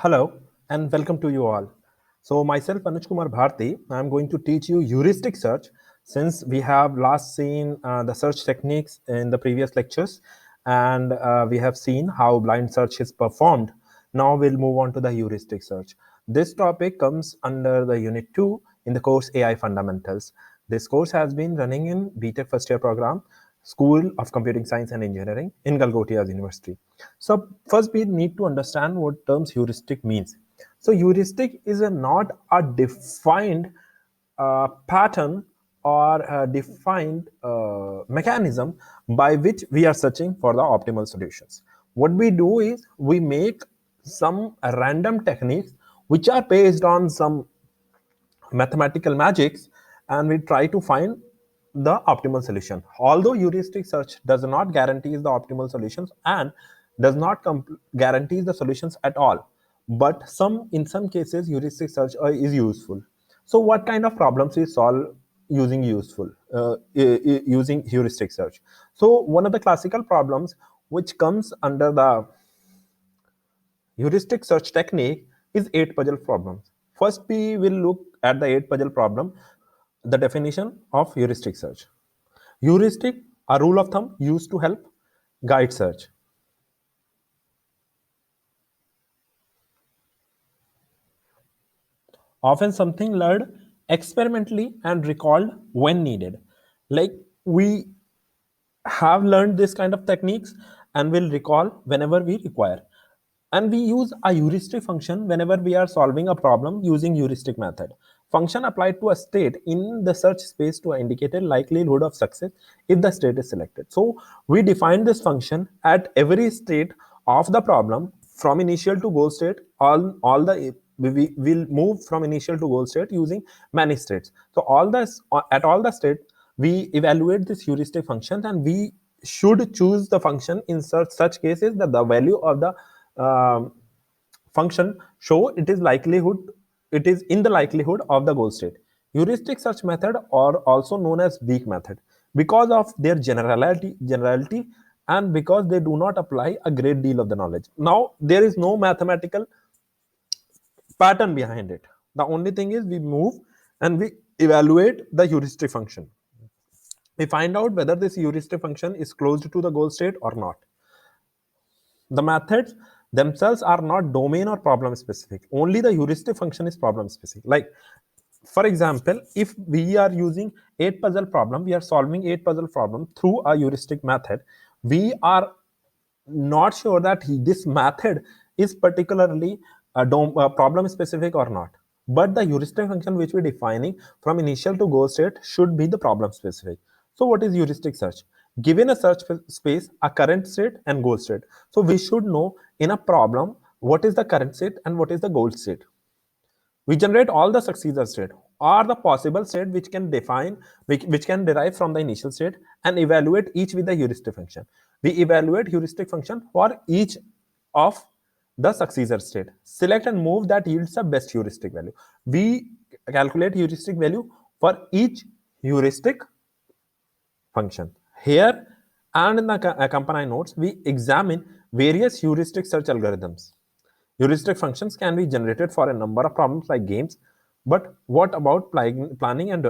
Hello and welcome to you all. So myself Anuj Kumar Bharti, I am going to teach you heuristic search since we have last seen the search techniques in the previous lectures and we have seen how blind search is performed. Now we'll move on to the heuristic search. This topic comes under the unit 2 in the course AI Fundamentals. This course has been running in BTech first year program, School of Computing Science and Engineering in Galgotia University. So first we need to understand what terms heuristic means. So heuristic is not a defined pattern or a defined mechanism by which we are searching for the optimal solutions. What we do is we make some random techniques which are based on some mathematical magics and we try to find the optimal solution. Although heuristic search does not guarantee the optimal solutions and does not guarantee the solutions at all, but in some cases heuristic search is useful. So what kind of problems we solve using using heuristic search? So one of the classical problems which comes under the heuristic search technique is 8 puzzle problems. First, we will look at the 8 puzzle problem, the definition of heuristic search. Heuristic, a rule of thumb used to help guide search. Often something learned experimentally and recalled when needed. Like we have learned this kind of techniques and will recall whenever we require. And we use a heuristic function whenever we are solving a problem using heuristic method. Function applied to a state in the search space to indicate a likelihood of success if the state is selected. So we define this function at every state of the problem from initial to goal state. All the we will move from initial to goal state using many states. So all this at all the state we evaluate this heuristic function and we should choose the function in such cases that the value of the function show it is in the likelihood of the goal state. Heuristic search method are also known as weak method because of their generality and because they do not apply a great deal of the knowledge. Now there is no mathematical pattern behind it. The only thing is we move and we evaluate the heuristic function. We find out whether this heuristic function is closed to the goal state or not. The methods themselves are not domain or problem specific. Only the heuristic function is problem specific. Like, for example, if we are using 8 puzzle problem, we are solving 8 puzzle problem through a heuristic method. We are not sure that this method is particularly problem specific or not. But the heuristic function which we defining from initial to goal state should be the problem specific. So what is heuristic search? Given a search space, a current state and goal state. So we should know in a problem what is the current state and what is the goal state. We generate all the successor state or the possible state which can derive from the initial state and evaluate each with the heuristic function. We evaluate heuristic function for each of the successor state. Select and move that yields the best heuristic value. We calculate heuristic value for each heuristic function. Here and in the accompanying notes, we examine various heuristic search algorithms. Heuristic functions can be generated for a number of problems like games, but what about planning and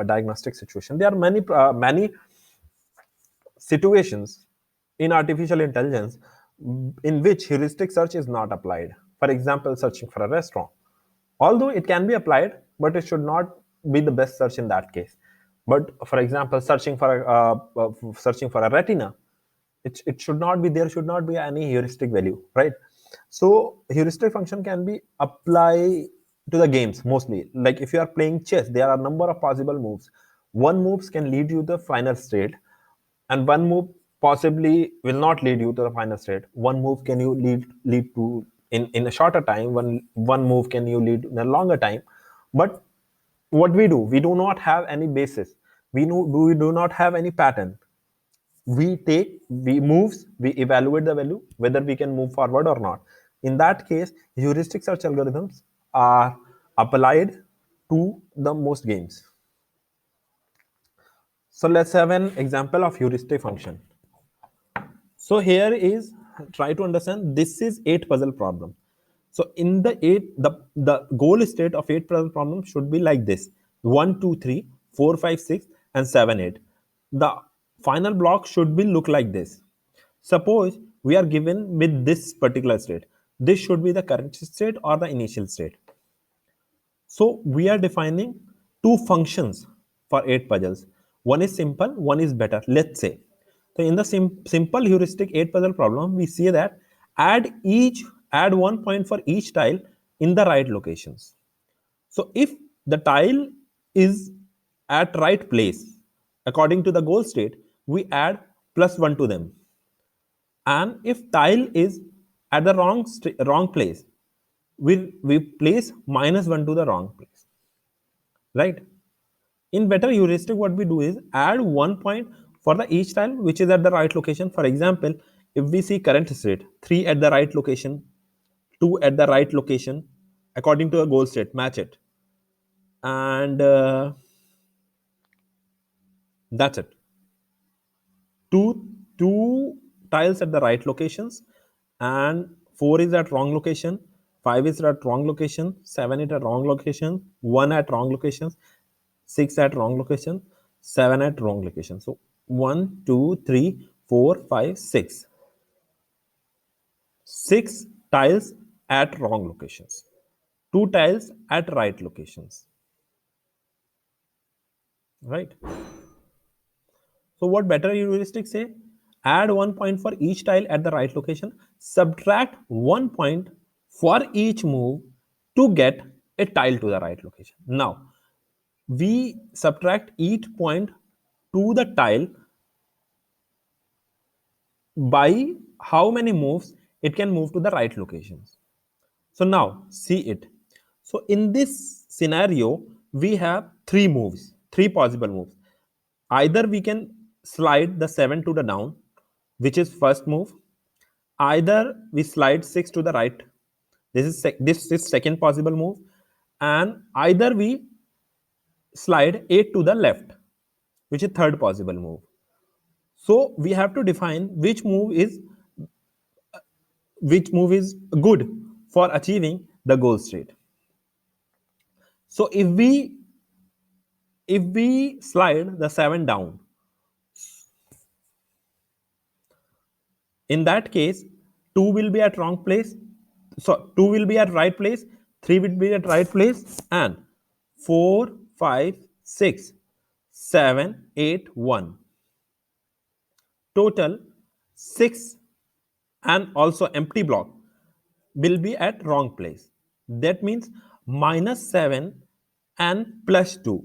diagnostic situation? There are many situations in artificial intelligence in which heuristic search is not applied. For example, searching for a restaurant. Although it can be applied, but it should not be the best search in that case. But for example, searching for a retina, it should not be, there should not be any heuristic value, right? So heuristic function can be applied to the games mostly. Like if you are playing chess, there are a number of possible moves. One moves can lead you to the final state, and one move possibly will not lead you to the final state. One move can you lead to in a shorter time. One move can you lead in a longer time. But what we do not have any basis. We do not have any pattern. We evaluate the value whether we can move forward or not. In that case, heuristic search algorithms are applied to the most games. So let's have an example of heuristic function. So here is, try to understand, this is 8 puzzle problem. So in the goal state of 8 puzzle problem should be like this: 1, 2, 3, 4, 5, 6, and 7, 8. The final block should be look like this. Suppose we are given with this particular state. This should be the current state or the initial state. So we are defining two functions for 8 puzzles. One is simple, one is better. Let's say. So in the simple heuristic 8 puzzle problem, we see that add 1 point for each tile in the right locations. So if the tile is at right place according to the goal state, we add +1 to them. And if tile is at the wrong place, we place -1 to the wrong place, right? In better heuristic, what we do is add 1 point for the each tile which is at the right location. For example, if we see current state 3 at the right location, 2 at the right location according to a goal state, match it, and that's it. Two tiles at the right locations, and 4 is at wrong location, 5 is at wrong location, 7 is at wrong location, 1 at wrong locations, 6 at wrong location, 7 at wrong location. So 1, 2, 3, 4, 5, 6. 6 tiles at wrong locations, 2 tiles at right locations, right? So what better heuristic say? Add 1 point for each tile at the right location, subtract 1 point for each move to get a tile to the right location. Now, we subtract each point to the tile by how many moves it can move to the right locations. So now see it. So in this scenario, we have three moves, three possible moves. Either we can slide the 7 to the down, which is first move. Either we slide 6 to the right. This is second possible move. And either we slide 8 to the left, which is third possible move. So we have to define which move is good for achieving the goal state. So if we slide the 7 down, in that case 2 will be at wrong place, so 2 will be at right place, 3 will be at right place, and 4, 5, 6, 7, 8, 1, total 6, and also empty block will be at wrong place. That means -7 and +2,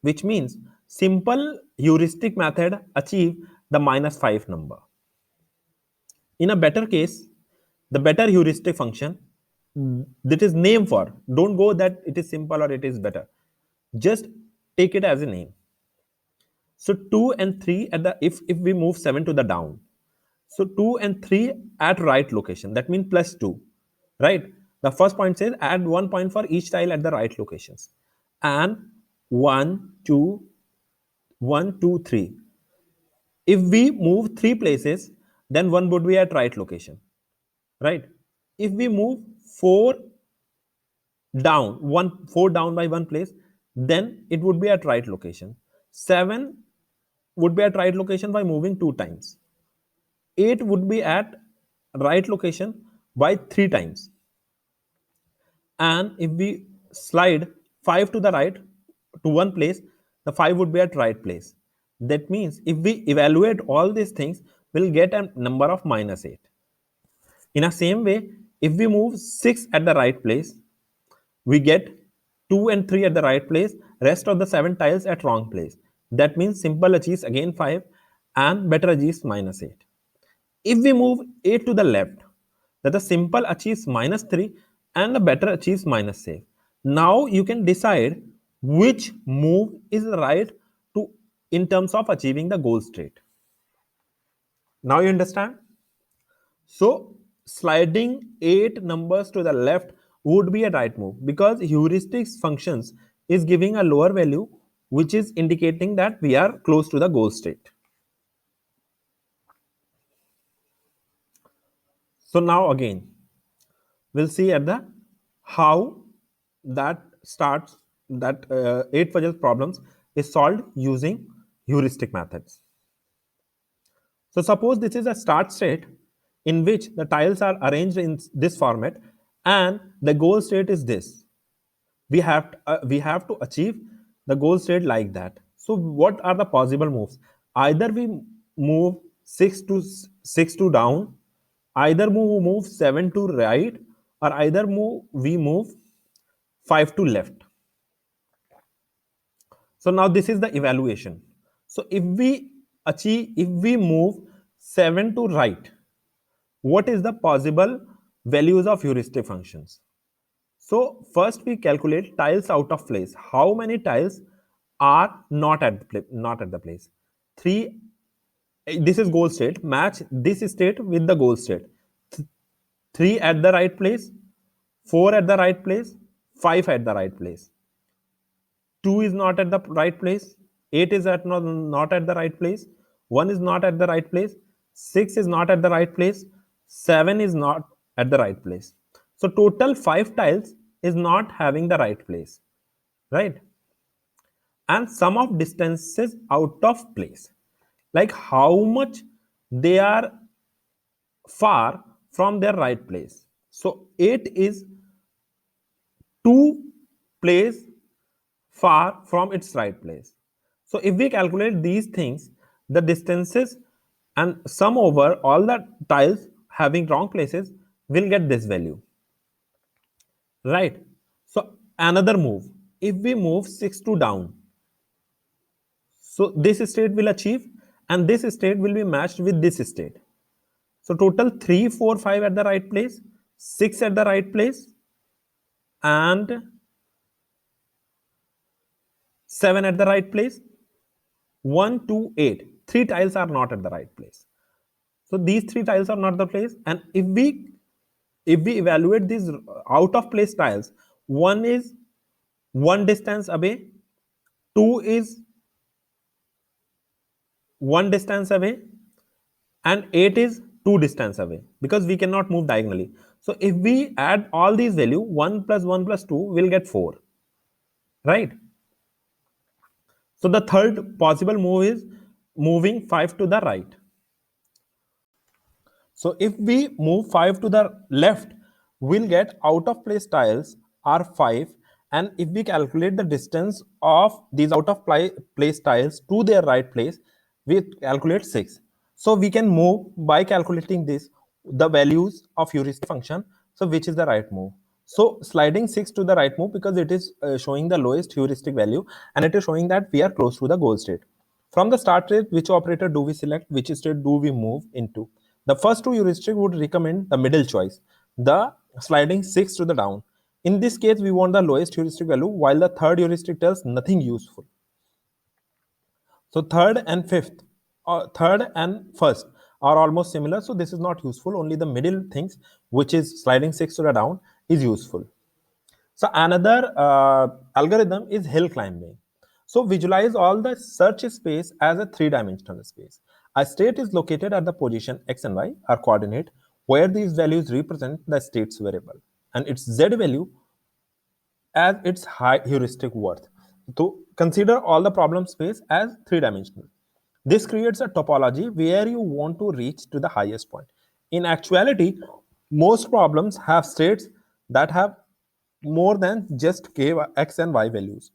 which means simple heuristic method achieve the -5 number. In a better case, the better heuristic function that is name for, don't go that it is simple or it is better. Just take it as a name. So 2 and 3 at the if we move 7 to the down. So 2 and 3 at right location. That means +2. Right? The first point says add 1 point for each tile at the right locations. And 1, 2, 1, 2, 3. If we move 3 places, then 1 would be at right location. Right? If we move 4 down, 4 down by 1 place, then it would be at right location. 7 would be at right location by moving 2 times. 8 would be at right location by 3 times. And if we slide 5 to the right to one place, the 5 would be at right place. That means if we evaluate all these things, we'll get a number of -8. In a same way, if we move 6 at the right place, we get 2 and 3 at the right place, rest of the 7 tiles at wrong place. That means simple achieves again 5 and better achieves -8. If we move 8 to the left, that the simple achieves -3 and the better achieves -8. Now you can decide which move is right to in terms of achieving the goal state. Now you understand? So sliding 8 numbers to the left would be a right move because heuristics functions is giving a lower value, which is indicating that we are close to the goal state. So now again, we'll see at the how that starts that 8 puzzle problems is solved using heuristic methods. So suppose this is a start state in which the tiles are arranged in this format and the goal state is this. We have to achieve the goal state like that. So what are the possible moves? Either we move 6 to down, either move 7 to right, or either we move 5 to left. So now this is the evaluation. So if we move 7 to right, what is the possible values of heuristic functions? So first we calculate tiles out of place. How many tiles are not at the place? 3. This is goal state. Match this state with the goal state. 3 at the right place, 4 at the right place, 5 at the right place. 2 is not at the right place, 8 is not at the right place, 1 is not at the right place, 6 is not at the right place, 7 is not at the right place. So total 5 tiles is not having the right place, right? And sum of distances out of place, like how much they are far from their right place. So 8 is 2 place far from its right place. So if we calculate these things, the distances and sum over all the tiles having wrong places, will get this value, right? So another move, if we move 6 to down, so this state will achieve and this state will be matched with this state. So total 3, 4, 5 at the right place, 6 at the right place, and 7 at the right place, 1, 2, 8. 3 tiles are not at the right place. So these 3 tiles are not the place. And if we evaluate these out of place tiles, one is one distance away, two is one distance away, and 8 is two distance away, because we cannot move diagonally. So if we add all these value, 1 plus 1 plus 2 will get 4, right? So the third possible move is moving 5 to the right. So if we move 5 to the left, we'll get out of place tiles are 5, and if we calculate the distance of these out of place tiles to their right place, we calculate 6. So we can move by calculating this the values of heuristic function, so which is the right move. So sliding 6 to the right move, because it is showing the lowest heuristic value and it is showing that we are close to the goal state. From the start state, which operator do we select? Which state do we move into? The first two heuristic would recommend the middle choice, the sliding 6 to the down. In this case, we want the lowest heuristic value, while the third heuristic tells nothing useful. So third and first are almost similar. So this is not useful. Only the middle things, which is sliding 6 to the down, is useful. So another algorithm is hill climbing. So visualize all the search space as a three-dimensional space. A state is located at the position x and y are coordinate, where these values represent the state's variable and its z value as its high heuristic worth. To consider all the problem space as three-dimensional. This creates a topology where you want to reach to the highest point. In actuality, most problems have states that have more than just k, x, and y values.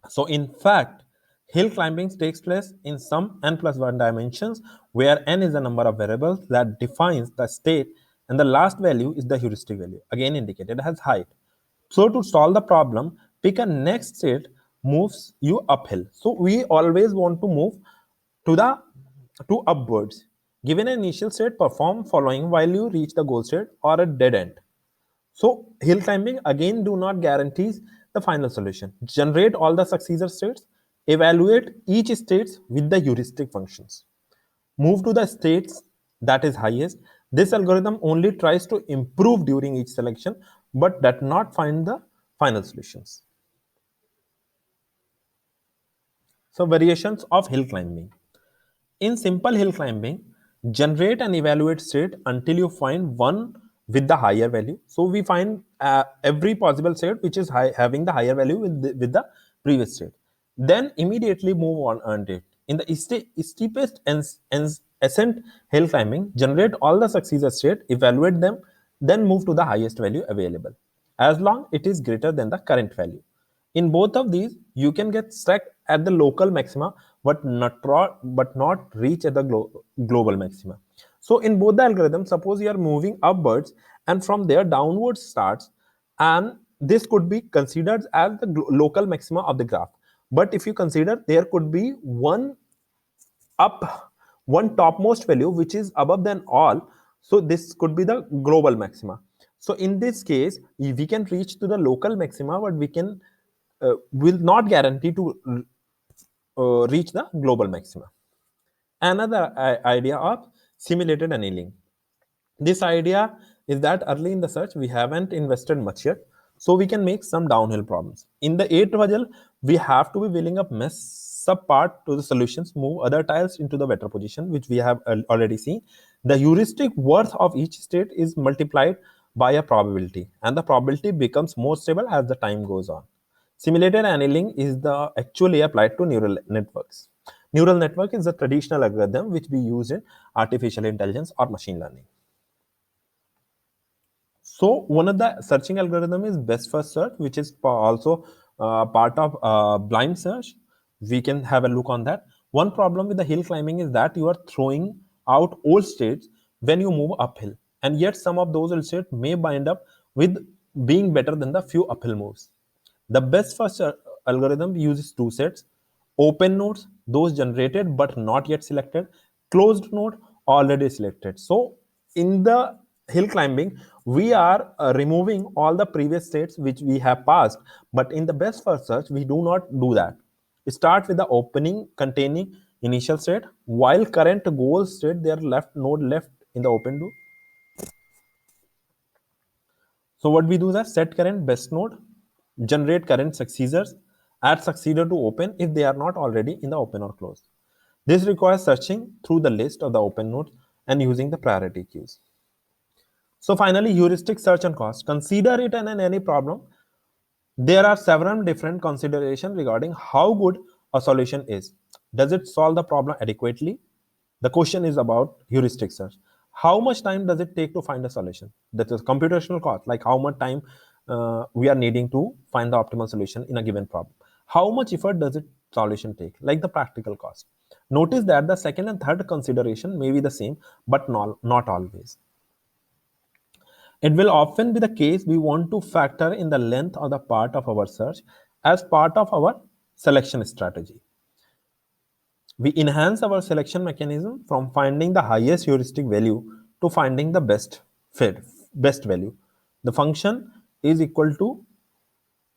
So in fact, hill climbing takes place in some n plus 1 dimensions, where n is the number of variables that defines the state and the last value is the heuristic value, again indicated as height. So to solve the problem, pick a next state moves you uphill. So we always want to move to upwards. Given an initial state, perform following while you reach the goal state or a dead end. So hill climbing again do not guarantees the final solution. Generate all the successor states, evaluate each states with the heuristic functions. Move to the states that is highest. This algorithm only tries to improve during each selection, but does not find the final solutions. So variations of hill climbing. In simple hill climbing, generate and evaluate state until you find one with the higher value. So we find every possible state which is having the higher value with the previous state. Then immediately move on it. In the steepest ascent hill climbing, generate all the successor state, evaluate them, then move to the highest value available, as long it is greater than the current value. In both of these, you can get stuck at the local maxima, but not reach at the global maxima. So in both the algorithms, suppose you are moving upwards and from there downwards starts, and this could be considered as the local maxima of the graph. But if you consider, there could be one topmost value which is above than all, so this could be the global maxima. So in this case, we can reach to the local maxima, but we can will not guarantee to reach the global maxima. Another idea of simulated annealing. This idea is that early in the search we haven't invested much yet, so we can make some downhill problems. In the 8th puzzle, we have to be willing up mess up part to the solutions, move other tiles into the better position, which we have already seen. The heuristic worth of each state is multiplied by a probability, and the probability becomes more stable as the time goes on. Simulated annealing is the actually applied to neural networks. Neural network is a traditional algorithm which we use in artificial intelligence or machine learning. So one of the searching algorithm is best first search, which is also part of blind search. We can have a look on that. One problem with the hill climbing is that you are throwing out old states when you move uphill, and yet some of those old states may bind up with being better than the few uphill moves. The best first algorithm uses two sets: open nodes, those generated but not yet selected; closed node, already selected. So in the hill climbing, we are removing all the previous states which we have passed, but in the best first search, we do not do that. Start with the opening containing initial state, while current goal state, their left node left in the open do. So what we do is that set current best node, generate current successors, add successor to open if they are not already in the open or closed. This requires searching through the list of the open nodes and using the priority queues. So finally, heuristic search and cost. Consider it in any problem. There are several different considerations regarding how good a solution is. Does it solve the problem adequately? The question is about heuristic search. How much time does it take to find a solution? That is computational cost, like how much time we are needing to find the optimal solution in a given problem. How much effort does it solution take, like the practical cost. Notice that the second and third consideration may be the same, but not always. It will often be the case we want to factor in the length of the part of our search as part of our selection strategy. We enhance our selection mechanism from finding the highest heuristic value to finding the best value. The function is equal to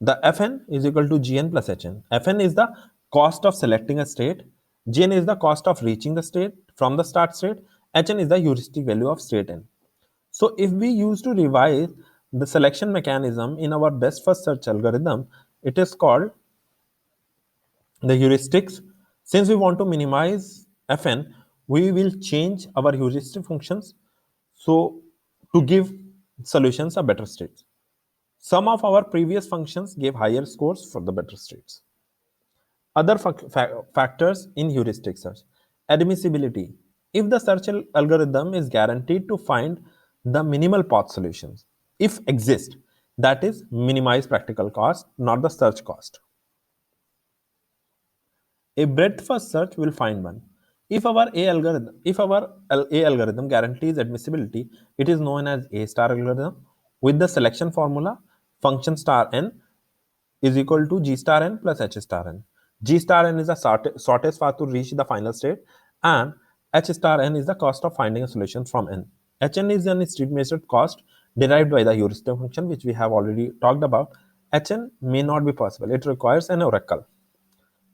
the Fn is equal to Gn plus Hn. Fn is the cost of selecting a state. Gn is the cost of reaching the state from the start state. Hn is the heuristic value of state n. So if we use to revise the selection mechanism in our best first search algorithm, it is called the heuristics. Since we want to minimize Fn, we will change our heuristic functions so to give solutions a better state. Some of our previous functions gave higher scores for the better states. Other factors in heuristic search. Admissibility. If the search algorithm is guaranteed to find the minimal path solutions, if exist, that is minimize practical cost, not the search cost. A breadth first search will find one. If our A algorithm guarantees admissibility, it is known as A star algorithm. With the selection formula, function star n is equal to G star n plus H star n. G star n is the shortest path to reach the final state, and H star n is the cost of finding a solution from n. Hn is an estimate cost derived by the heuristic function, which we have already talked about. Hn may not be possible. It requires an oracle.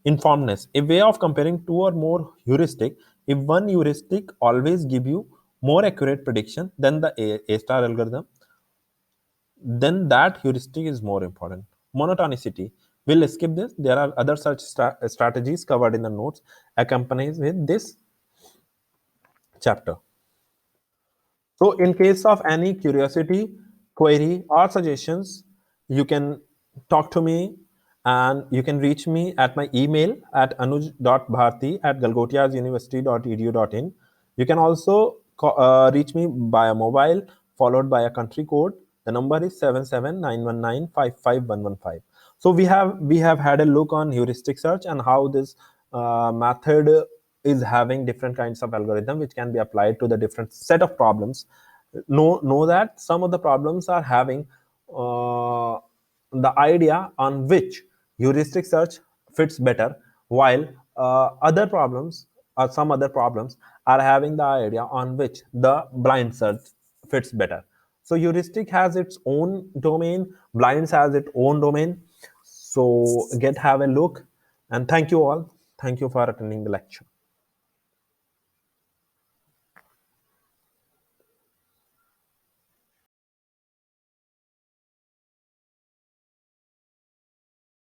Informedness, a way of comparing two or more heuristic. If one heuristic always give you more accurate prediction than the A star algorithm, then that heuristic is more important. Monotonicity, we'll skip this. There are other such strategies covered in the notes accompanied with this chapter. So in case of any curiosity, query or suggestions, you can talk to me, and you can reach me at my email at anuj.bharti@galgotiasuniversity.edu.in. You can also reach me by a mobile followed by a country code. The number is 77919555115. So we have had a look on heuristic search and how this method is having different kinds of algorithm which can be applied to the different set of problems. Know that some of the problems are having uh, the idea on which heuristic search fits better, while other problems or some other problems are having the idea on which the blind search fits better. So heuristic has its own domain, blinds has its own domain. So get have a look, and thank you all. Thank you for attending the lecture.